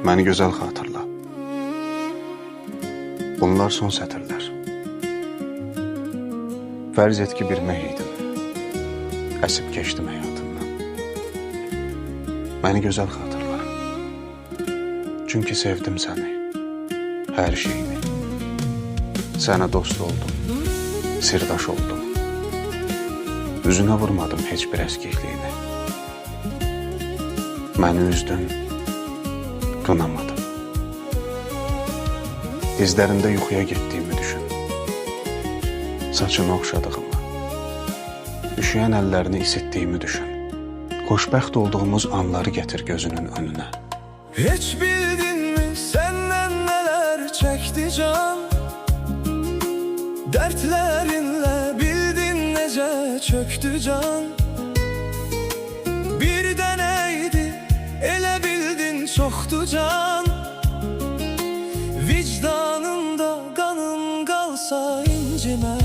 Məni gözəl xatırla. Bunlar son sətirlər. Fərz et ki, bir meh idim. Əsib keçdim həyatından. Məni gözəl xatırla. Çünki sevdim səni. Hər şeyini. Sənə dost oldum. Sirdaş oldum. Üzünə vurmadım heç bir əskikliyini. Məni üzdün, qınamadım. Dizlərində yuxuya getdiyimi düşün. Saçını oxşadığımı, üşüyən əllərini isitdiyimi düşün. Xoşbəxt olduğumuz anları getir gözünün önünə. Heç bildin mi səndən nələr çəkdi can? Dertlerinle bildin necə çöktü can. Bir dənəydi, elə bildin çoxdu can. Vicdanında qanın qalsa incimə.